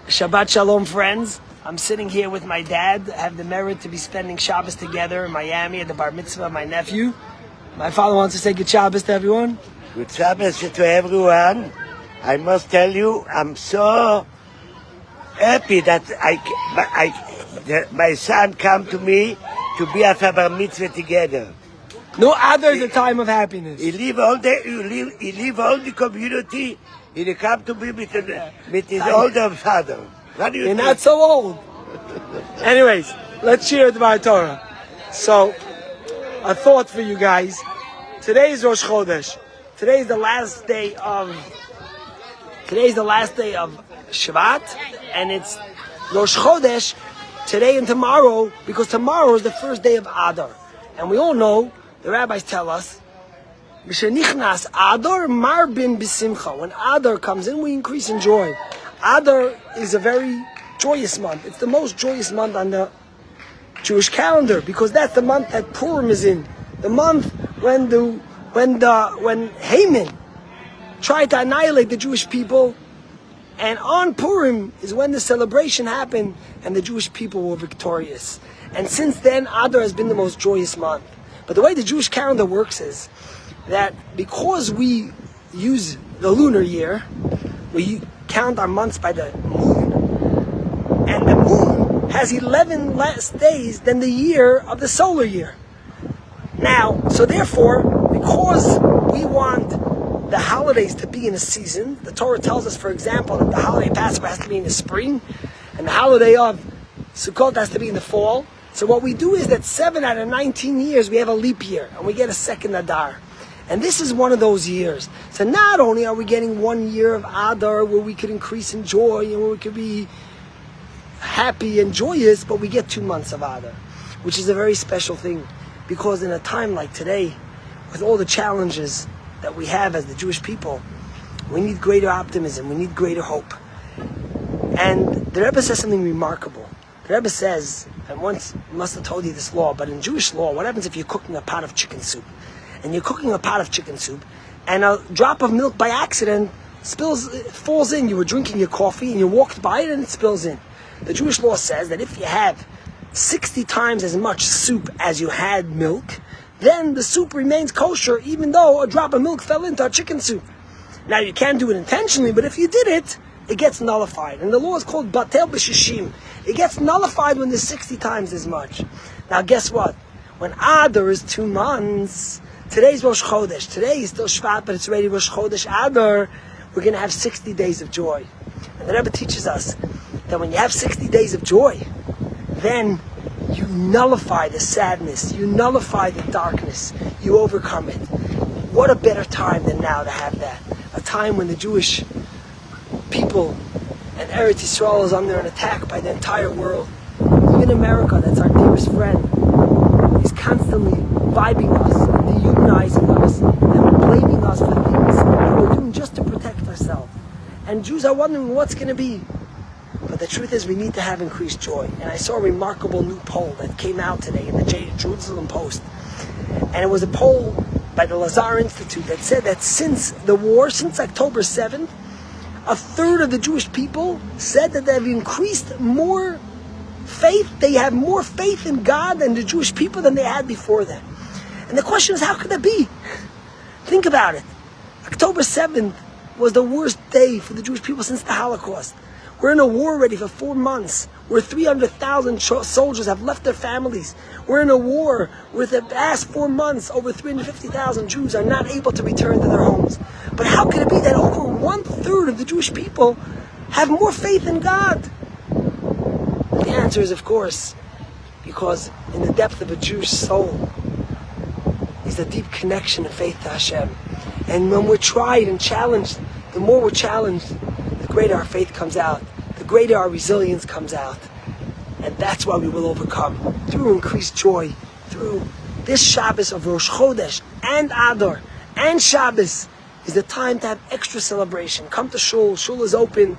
Shabbat Shalom, friends. I'm sitting here with my dad. I have the merit to be spending Shabbos together in Miami at the bar mitzvah of my nephew. My father wants to say good Shabbos to everyone. Good Shabbos to everyone. I must tell you, I'm so happy that my son come to me to be at a bar mitzvah together. No other is a time of happiness. He leave all the community. He come to me with his older father. What do you You're think? not so old. Anyways, let's share the Torah. So, a thought for you guys. Today is Rosh Chodesh. Today is the last day of Shabbat, and it's Rosh Chodesh today and tomorrow, because tomorrow is the first day of Adar. And we all know, the rabbis tell us, Mishenichnas Adar marbin b'simcha. When Adar comes in, we increase in joy. Adar is a very joyous month. It's the most joyous month on the Jewish calendar, because that's the month that Purim is in. The month when Haman tried to annihilate the Jewish people, and on Purim is when the celebration happened and the Jewish people were victorious. And since then, Adar has been the most joyous month. But the way the Jewish calendar works is that because we use the lunar year, we count our months by the moon, and the moon has 11 less days than the year of the solar year. Now, so therefore, because we want the holidays to be in a season, the Torah tells us, for example, that the holiday of Passover has to be in the spring, and the holiday of Sukkot has to be in the fall. So what we do is that 7 out of 19 years we have a leap year, and we get a second Adar. And this is one of those years. So not only are we getting 1 year of Adar where we could increase in joy and where we could be happy and joyous, but we get 2 months of Adar, which is a very special thing. Because in a time like today, with all the challenges that we have as the Jewish people, we need greater optimism, we need greater hope. And the Rebbe says something remarkable. The Rebbe says, and once I must have told you this law, but in Jewish law, what happens if you're cooking a pot of chicken soup? And you're cooking a pot of chicken soup, and a drop of milk by accident falls in. You were drinking your coffee, and you walked by it, and it spills in. The Jewish law says that if you have 60 times as much soup as you had milk, then the soup remains kosher, even though a drop of milk fell into a chicken soup. Now, you can't do it intentionally, but if you did it, it gets nullified. And the law is called batel b'shishim. It gets nullified when there's 60 times as much. Now, guess what? When Adar is 2 months, today's Rosh Chodesh. Today is still Shvat, but it's already Rosh Chodesh Adar. We're going to have 60 days of joy. And the Rebbe teaches us that when you have 60 days of joy, then you nullify the sadness, you nullify the darkness, you overcome it. What a better time than now to have that. A time when the Jewish people and Eretz Yisrael is under an attack by the entire world. Even America, that's our dearest friend, is constantly vibing us, and dehumanizing us, and blaming us for things that we're doing just to protect ourselves. And Jews are wondering what's going to be. But the truth is we need to have increased joy. And I saw a remarkable new poll that came out today in the Jerusalem Post. And it was a poll by the Lazar Institute that said that since the war, since October 7th, a third of the Jewish people said that they've increased more faith, they have more faith in God and the Jewish people than they had before then. And the question is, how could that be? Think about it. October 7th was the worst day for the Jewish people since the Holocaust. We're in a war already for 4 months, where 300,000 soldiers have left their families. We're in a war where the past 4 months, over 350,000 Jews are not able to return to their homes. But how can it be that over 1/3 of the Jewish people have more faith in God? The answer is, of course, because in the depth of a Jewish soul is a deep connection of faith to Hashem. And when we're tried and challenged, the more we're challenged, the greater our faith comes out, the greater our resilience comes out. And that's why we will overcome, through increased joy, through this Shabbos of Rosh Chodesh and Adar and Shabbos is the time to have extra celebration. Come to Shul. Shul is open.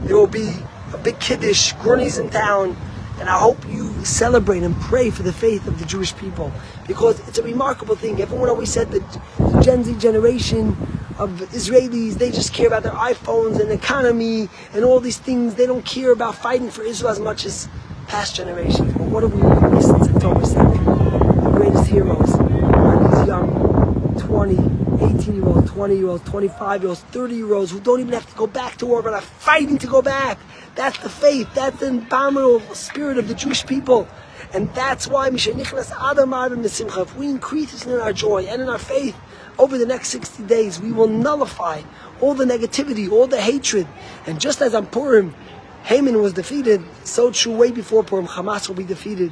There will be a big Kiddush, Gurni's in town, and I hope you celebrate and pray for the faith of the Jewish people, because it's a remarkable thing. Everyone always said that the Gen Z generation of Israelis. They just care about their iPhones and economy and all these things. They don't care about fighting for Israel as much as past generations. But what have we witnessed since October 2nd? The greatest heroes are these young 20, 18-year-olds, 20-year-olds, 25-year-olds, 30-year-olds who don't even have to go back to war but are fighting to go back. That's the faith. That's the indomitable spirit of the Jewish people. And that's why if we increase in our joy and in our faith over the next 60 days, we will nullify all the negativity, all the hatred. And just as on Purim, Haman was defeated, so true way before Purim, Hamas will be defeated.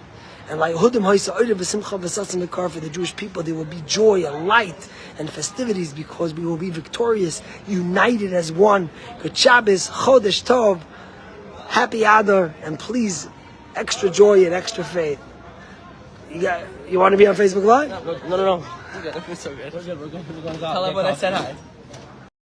And like for the Jewish people, there will be joy and light and festivities because we will be victorious, united as one. Good Shabbos, Chodesh Tov, happy Adar, and please, extra joy and extra faith. You want to be on Facebook Live? No. It's so good. We're good. Tell them what I said hi.